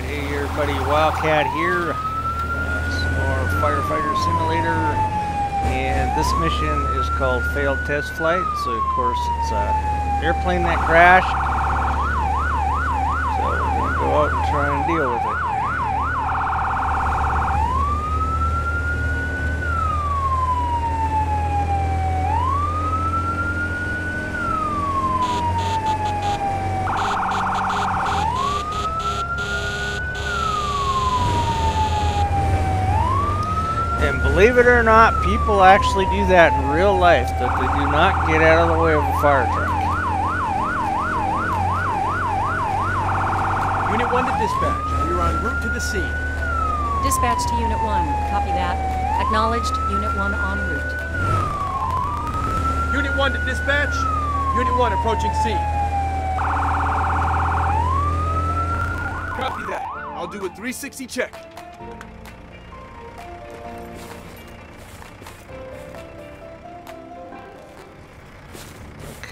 Hey everybody, Wildcat here. Some more Firefighter Simulator. And this mission is called Failed Test Flight. So of course it's an airplane that crashed. So we're going to go out and try and deal with it. And believe it or not, people actually do that in real life, that they do not get out of the way of a fire truck. Unit 1 to dispatch. We are en route to the scene. Dispatch to Unit 1. Copy that. Acknowledged. Unit 1 en route. Unit 1 to dispatch. Unit 1 approaching scene. Copy that. I'll do a 360 check.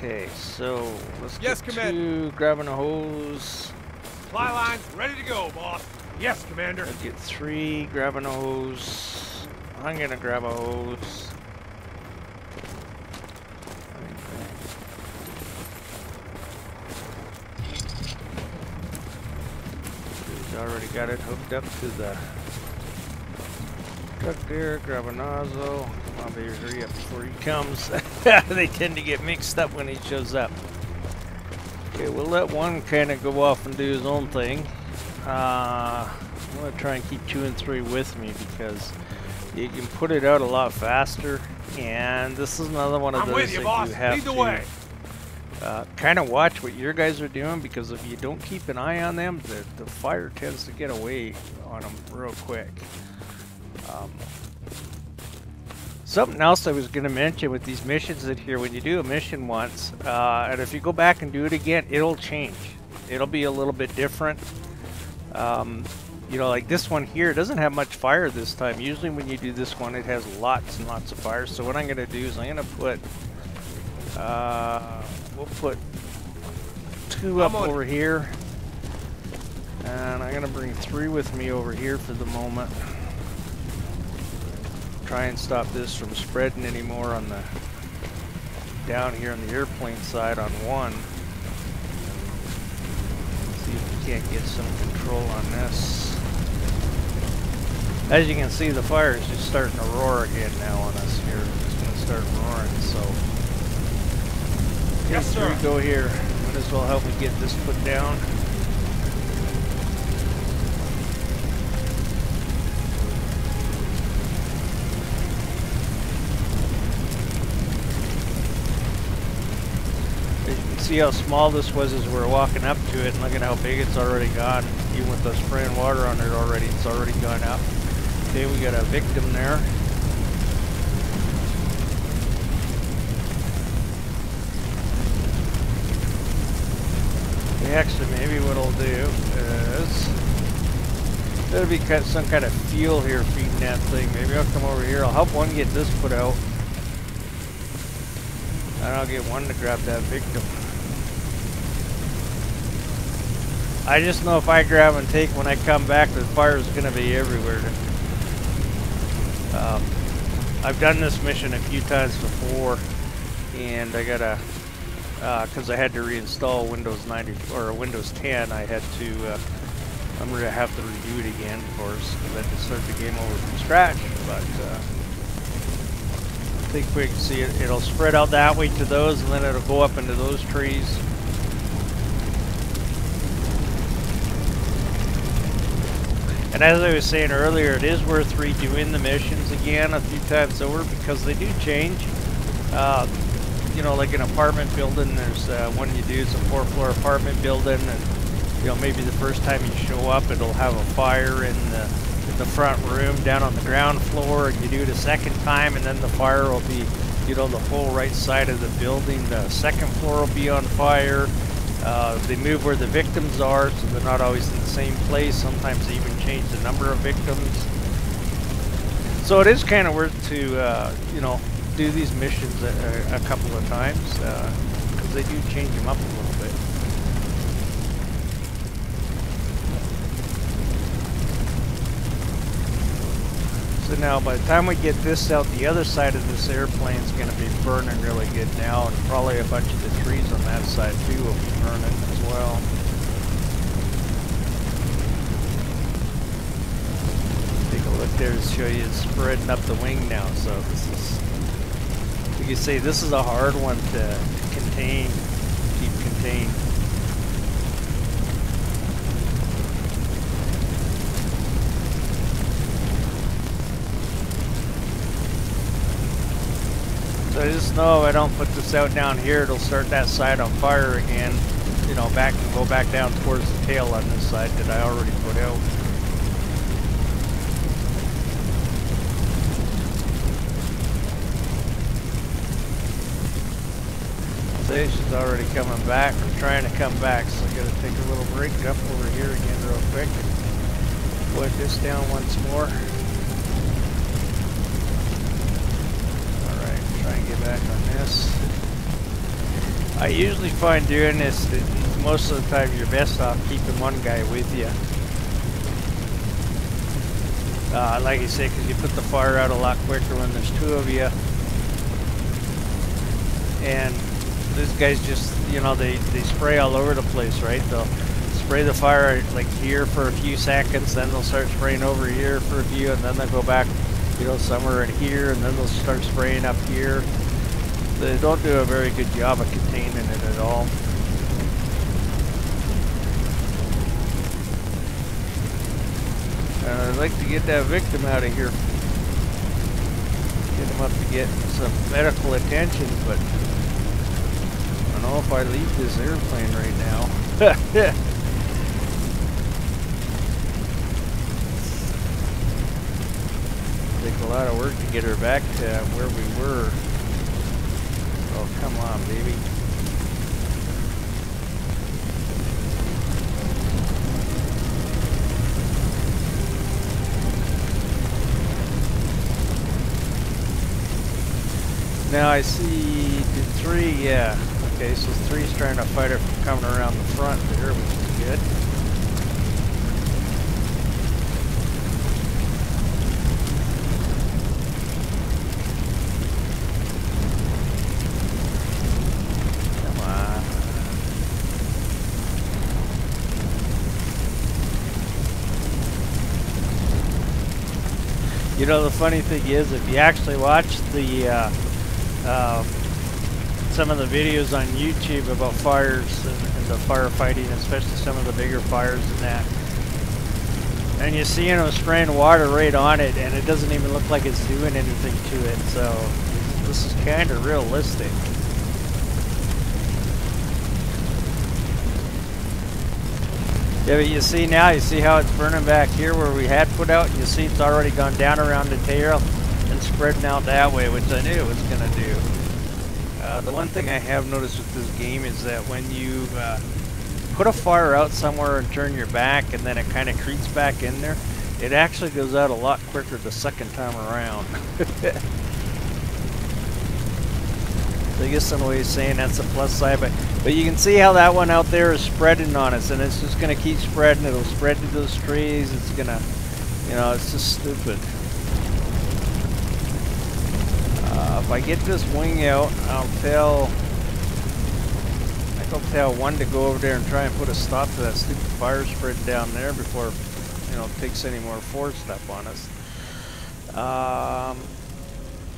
Okay, so let's get Commander. two, grabbing a hose. Fly lines ready to go, boss. Yes, Commander. Let's get three, grabbing a hose. I'm gonna grab a hose. He's already got it hooked up to the truck there. Grab a nozzle. Come on, baby, hurry up before he comes. They tend to get mixed up when he shows up. Okay, we'll let one kind of go off and do his own thing. I'm going to try and keep 2 and 3 with me because you can put it out a lot faster. And this is another one of those that you have to kind of watch what your guys are doing, because if you don't keep an eye on them, the fire tends to get away on them real quick. Something else I was going to mention with these missions in here, when you do a mission once, and if you go back and do it again, it'll change. It'll be a little bit different. You know, like this one here, it doesn't have much fire this time. Usually when you do this one, it has lots and lots of fire. So what I'm going to do is I'm going to put, we'll put 2 up over here. And I'm going to bring 3 with me over here for the moment. Try and stop this from spreading anymore on the down here on the airplane side on 1. See if we can't get some control on this. As you can see, the fire is just starting to roar again now on us here. It's going to start roaring, so yes, sir. Here we go here. Might as well help me get this put down. See how small this was as we're walking up to it, and look at how big it's already gone. Even with us spraying water on it already, it's already gone up. Okay, we got a victim there. Okay, actually, maybe what I'll do is there'll be some kind of fuel here feeding that thing. Maybe I'll come over here. I'll help one get this put out, and I'll get one to grab that victim. I just know if I grab and take when I come back, the fire is going to be everywhere. I've done this mission a few times before, and I gotta, because I had to reinstall Windows 90 or Windows 10, I had to, I'm going to have to redo it again, of course, because I had to start the game over from scratch. But I think we can see it. It'll spread out that way to those, and then it'll go up into those trees. And as I was saying earlier, it is worth redoing the missions again a few times over, because they do change. You know, like an apartment building, there's one you do, it's a 4-floor apartment building, and you know, maybe the first time you show up, it'll have a fire in the front room down on the ground floor, and you do it a second time, and then the fire will be, you know, the whole right side of the building. The second floor will be on fire. They move where the victims are, so they're not always in the same place. Sometimes they even change the number of victims. So it is kind of worth to, you know, do these missions a couple of times, because they do change them up a little bit. So now by the time we get this out, the other side of this airplane's going to be burning really good now, and probably a bunch of the trees on that side too will be burning as well. Take a look there to show you it's spreading up the wing now. So this is, you can see this is a hard one to contain, keep contained. So I just know if I don't put this out down here, it'll start that side on fire again. You know, back and go back down towards the tail on this side that I already put out. See, she's already coming back, or trying to come back, so I gotta take a little break, jump over here again real quick. Put this down once more. Get back on this. I usually find doing this that most of the time you're best off keeping one guy with you. Like I say, because you put the fire out a lot quicker when there's two of you. And these guys just, you know, they spray all over the place, right? They'll spray the fire like here for a few seconds, then they'll start spraying over here for a few, and then they'll go back, you know, somewhere in here, and then they'll start spraying up here. They don't do a very good job of containing it at all. And I'd like to get that victim out of here. Get him up to get some medical attention, but I don't know if I leave this airplane right now. Take a lot of work to get her back to where we were. Oh, come on, baby. Now I see the three, yeah. Okay, so three's trying to fight her from coming around the front there, which is good. You know, the funny thing is, if you actually watch the some of the videos on YouTube about fires and the firefighting, especially some of the bigger fires and that, and you see them spraying water right on it, and it doesn't even look like it's doing anything to it. So this is kind of realistic. Yeah, but you see now, you see how it's burning back here where we had put out. You see it's already gone down around the tail and spreading out that way, which I knew it was going to do. The one thing I have noticed with this game is that when you put a fire out somewhere and turn your back and then it kind of creeps back in there, it actually goes out a lot quicker the second time around. So I guess in a way of saying that's a plus side, but you can see how that one out there is spreading on us, and it's just going to keep spreading. It'll spread to those trees. It's going to, you know, it's just stupid. If I get this wing out, I'll tell one to go over there and try and put a stop to that stupid fire spread down there before, you know, it takes any more force up on us.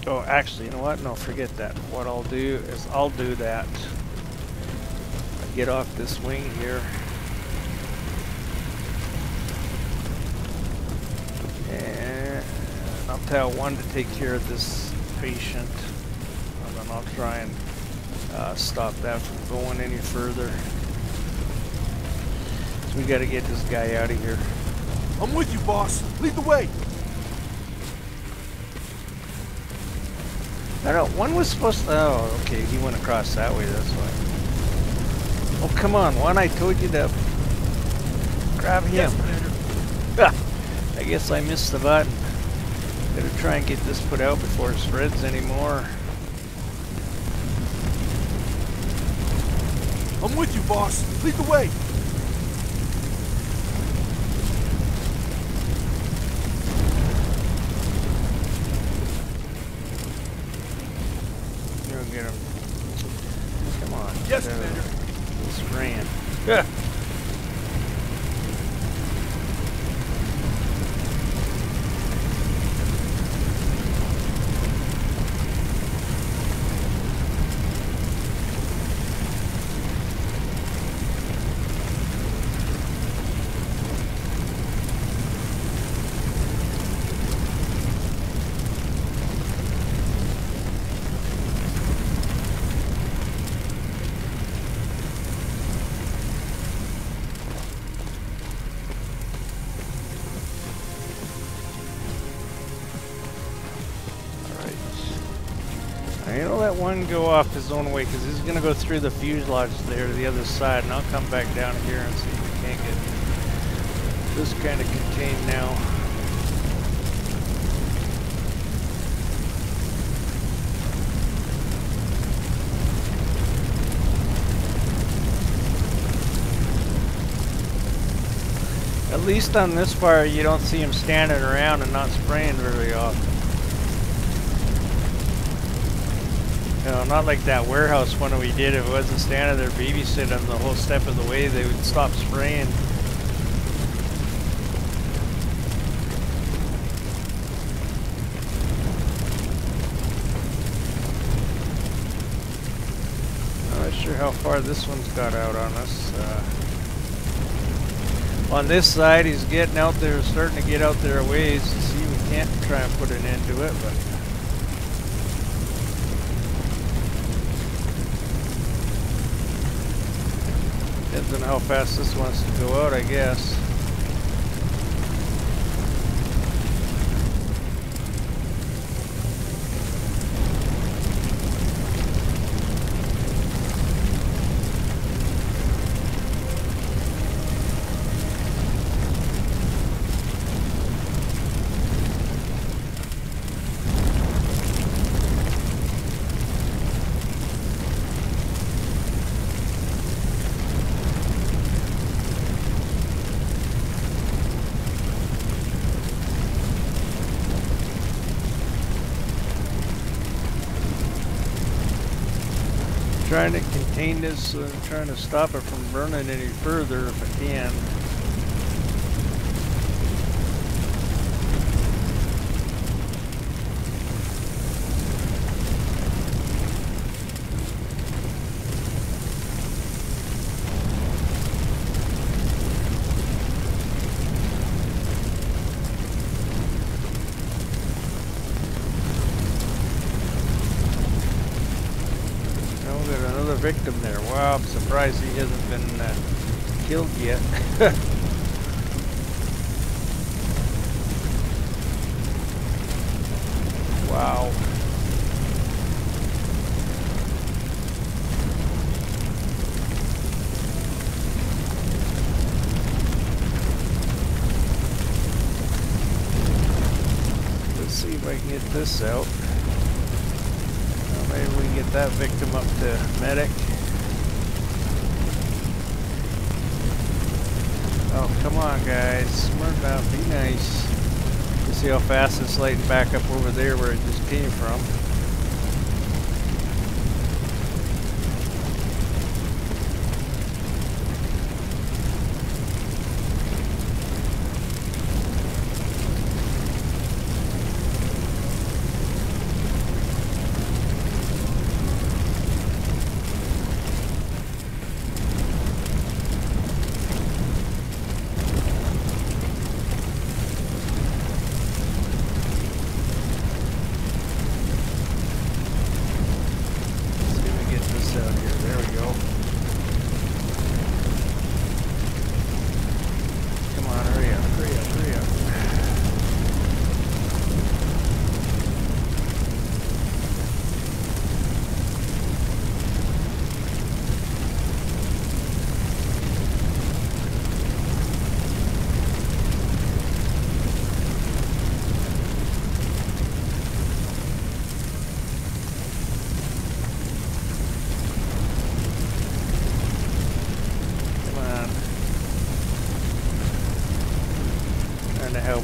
Oh, actually, you know what? No, forget that. What I'll do is I'll do that. I get off this wing here. And I'll tell one to take care of this patient. And then I'll try and stop that from going any further. So we got to get this guy out of here. I'm with you, boss. Lead the way. I don't. One was supposed to. Oh, okay. He went across that way. That's why. Oh, come on. One, I told you to grab him. Yes, I guess I missed the button. Gotta try and get this put out before it spreads anymore. I'm with you, boss. Lead the way. I'll let one go off his own way because he's going to go through the fuselage there to the other side, and I'll come back down here and see if we can't get this kind of contained now. At least on this fire, you don't see him standing around and not spraying very often. You know, not like that warehouse one we did. If it wasn't standing there babysitting the whole step of the way, they would stop spraying. I'm not sure how far this one's got out on us. On this side, he's getting out there, starting to get out there a ways. See, we can't try and put an end to it, but. Depends on how fast this wants to go out, I guess. Trying to contain this, trying to stop it from burning any further if I can. Victim there. Wow, I'm surprised he hasn't been killed yet. Wow. Let's see if I can get this out. Maybe we can get that victim up to medic. Oh, come on, guys. Smart enough. Be nice. Let's see how fast it's sliding back up over there where it just came from.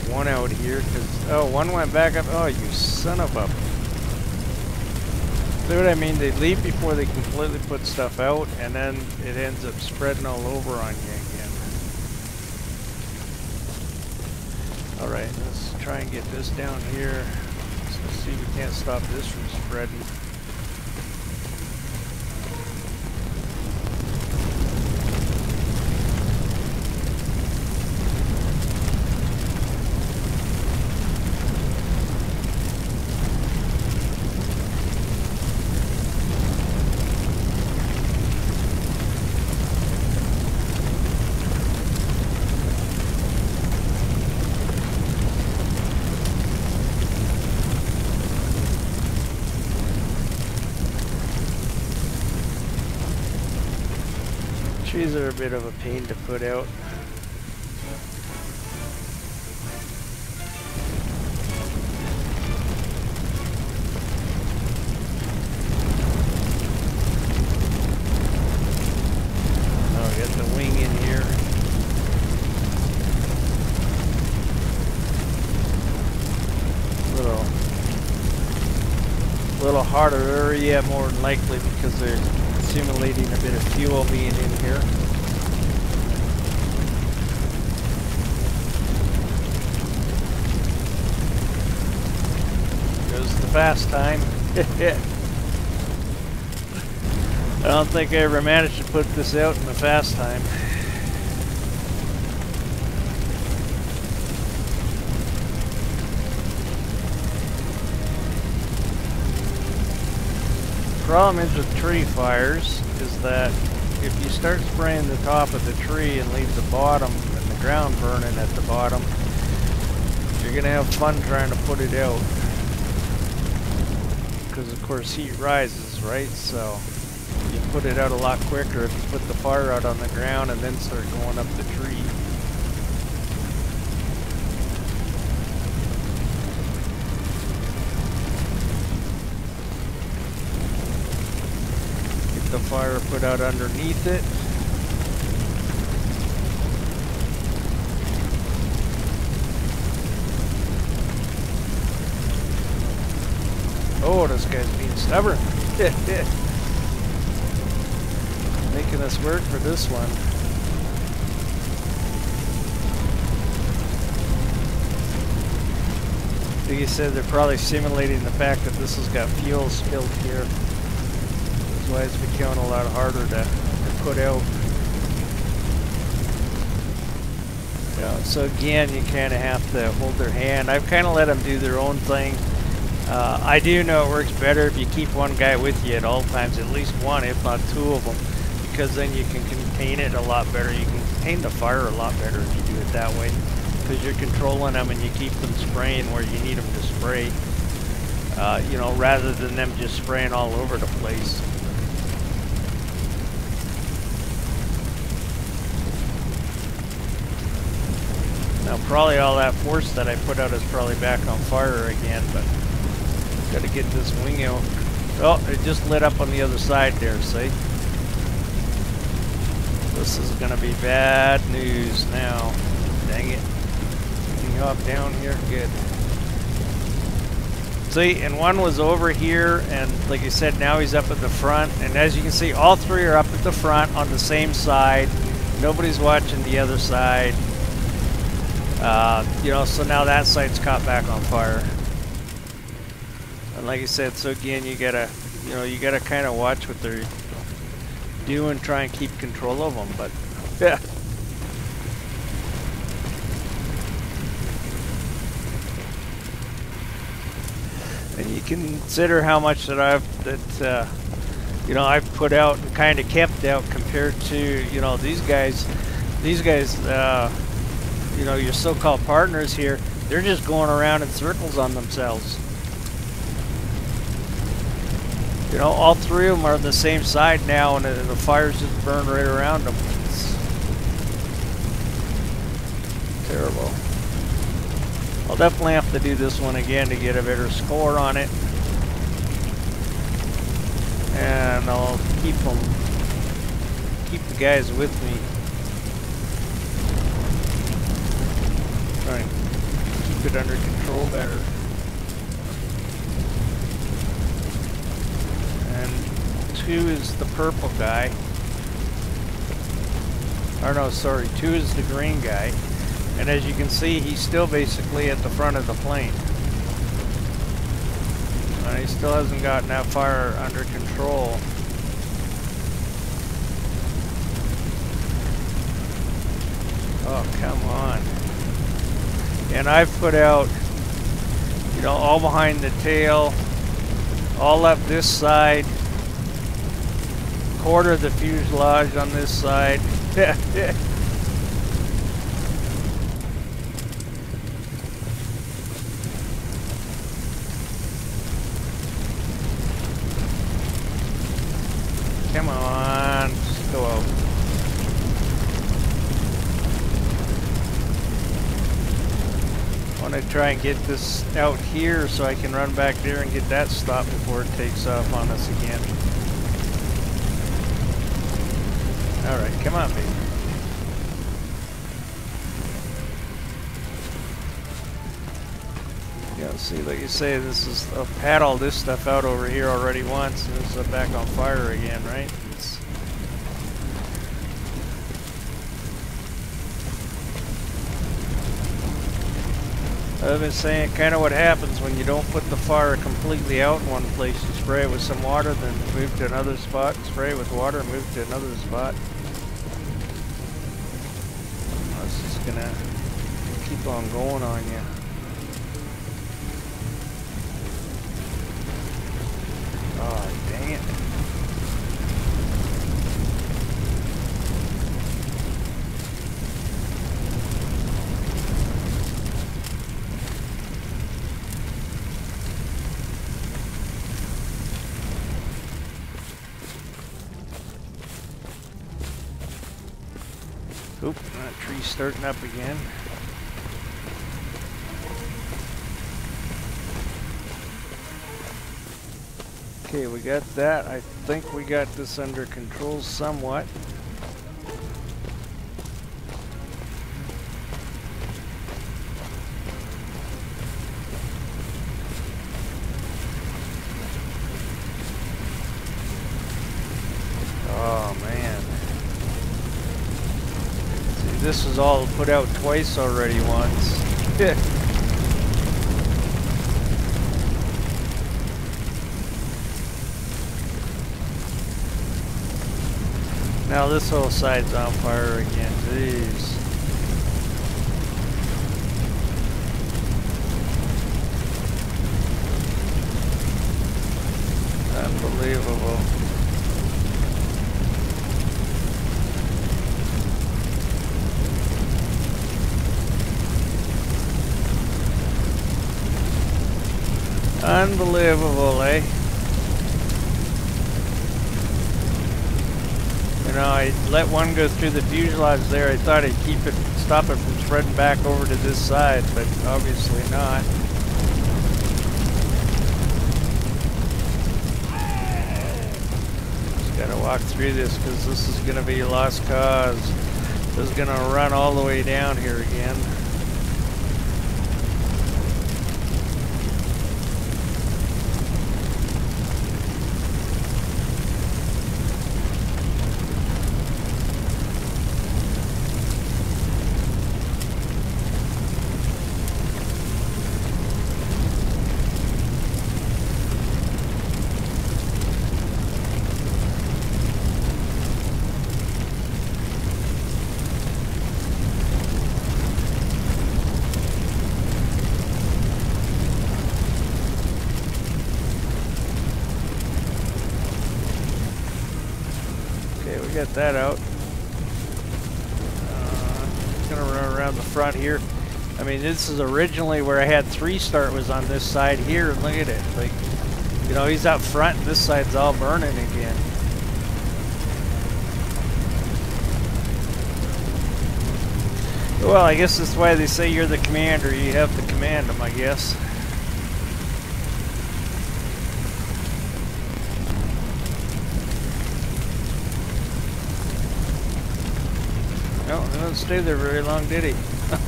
One out here because one went back up. Oh, you son of a! See what I mean? They leave before they completely put stuff out, and then it ends up spreading all over on you again. Alright, let's try and get this down here. Let's see if we can't stop this from spreading. Trees are a bit of a pain to put out. Oh, we got the wing in here. Little harder area, more than likely, because they're simulating a bit of fuel being in here. Goes the fast time. I don't think I ever managed to put this out in the fast time. Problem is with tree fires is that if you start spraying the top of the tree and leave the bottom and the ground burning at the bottom, you're gonna have fun trying to put it out, because of course heat rises, right? So you put it out a lot quicker if you put the fire out on the ground and then start going up the tree. The fire put out underneath it. Oh, this guy's being stubborn. Making us work for this one. Like you said, they're probably simulating the fact that this has got fuel spilled here. That's why it's becoming a lot harder to put out. Yeah, so again, you kind of have to hold their hand. I've kind of let them do their own thing. I do know it works better if you keep one guy with you at all times, at least one, if not two of them, because then you can contain it a lot better. You can contain the fire a lot better if you do it that way, because you're controlling them and you keep them spraying where you need them to spray, you know, rather than them just spraying all over the place. Now probably all that force that I put out is probably back on fire again, but got to get this wing out. Oh, it just lit up on the other side there, see? This is going to be bad news now. Dang it. Can you hop down here? Good. See, and one was over here, and like I said, now he's up at the front. And as you can see, all three are up at the front on the same side. Nobody's watching the other side. You know, so now that side's caught back on fire. And like I said, so again, you gotta, you know, you gotta kind of watch what they're doing, try and keep control of them. But yeah. And you consider how much that you know, I've put out and kind of kept out compared to, you know, these guys, you know, your so-called partners here, they're just going around in circles on themselves. You know, all three of them are on the same side now, and the fires just burn right around them. It's terrible. I'll definitely have to do this one again to get a better score on it. And I'll keep the guys with me. Try and keep it under control better. 2 is the purple guy. Or no, sorry, 2 is the green guy. And as you can see, he's still basically at the front of the plane. And he still hasn't gotten that fire under control. Oh, come on. And I've put out, you know, all behind the tail, all up this side, quarter of the fuselage on this side. Come on, just go out. I want to try and get this out here so I can run back there and get that stopped before it takes off on us again. Alright, come on, baby. Yeah, see, like you say, this is, I've had all this stuff out over here already once, and it's back on fire again, right? I've been saying kind of what happens when you don't put the fire completely out in one place. You spray it with some water, then move to another spot, spray it with water, move to another spot. It's just gonna keep on going on you. Oh, dang it. Oop, that tree's starting up again. Okay, we got that. I think we got this under control somewhat. Oh man. See, this was all put out twice already once. Now this whole side's on fire again. Jeez. Unbelievable. Unbelievable, eh? You know, I let one go through the fuselage there. I thought I'd stop it from spreading back over to this side, but obviously not. Just gotta walk through this because this is gonna be a lost cause. This is gonna run all the way down here again. Get that out. Gonna run around the front here. I mean, this is originally where I had 3 start was on this side here, and look at it. Like, you know, he's out front and this side's all burning again. Well, I guess that's why they say you're the commander. You have to command them, I guess. No, he didn't stay there very long, did he?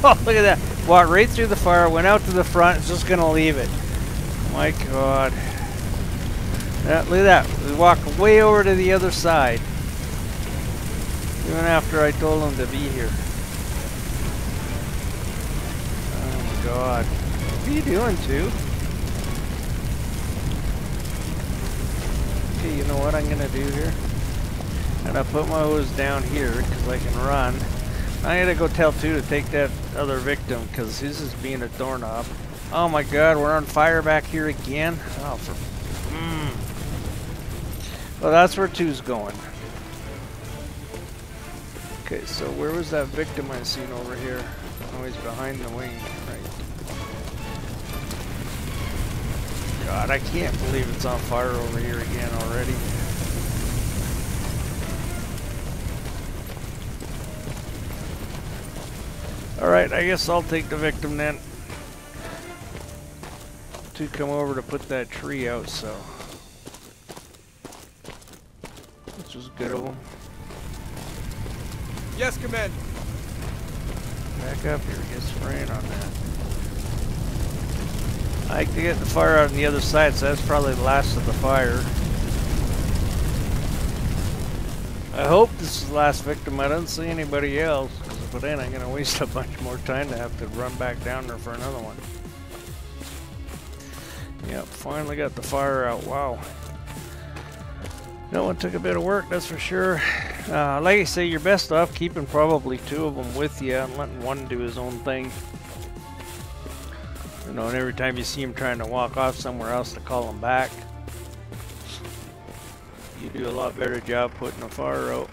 Oh, look at that. Walked right through the fire, went out to the front, it's just going to leave it. My God. Yeah, look at that. We walked way over to the other side. Even after I told him to be here. Oh my god. What are you doing, too? Okay, you know what I'm gonna do here? I'm gonna put my hose down here because I can run. I gotta go tell two to take that other victim because his is being a doorknob. Oh my god, we're on fire back here again. Oh, for. Well, that's where two's going. Okay, so where was that victim I seen over here? Oh, he's behind the wing, right? God, I can't believe it's on fire over here again already. Alright, I guess I'll take the victim then. To come over to put that tree out, so. Which was good of them. Yes, command. Back up here, get spraying on that. I like to get the fire out on the other side, so that's probably the last of the fire. I hope this is the last victim. I don't see anybody else, because if it ain't, I'm going to waste a bunch more time to have to run back down there for another one. Yep, finally got the fire out. Wow. That one took a bit of work, that's for sure. Like I say, you're best off keeping probably two of them with you and letting one do his own thing. You know, and every time you see him trying to walk off somewhere else to call him back, you do a lot better job putting a fire out.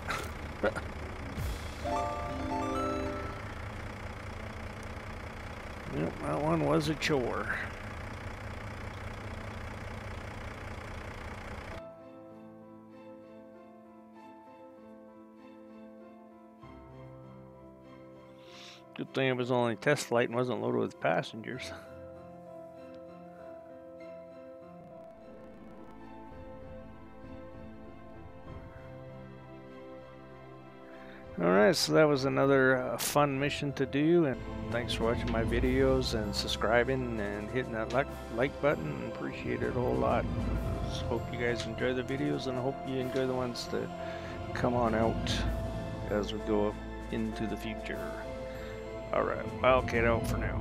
Yep, that one was a chore. Good thing it was only test flight and wasn't loaded with passengers. Alright, so that was another fun mission to do, and thanks for watching my videos and subscribing and hitting that like button. Appreciate it a whole lot. Just hope you guys enjoy the videos, and I hope you enjoy the ones that come on out as we go into the future. Alright, I'll get out for now.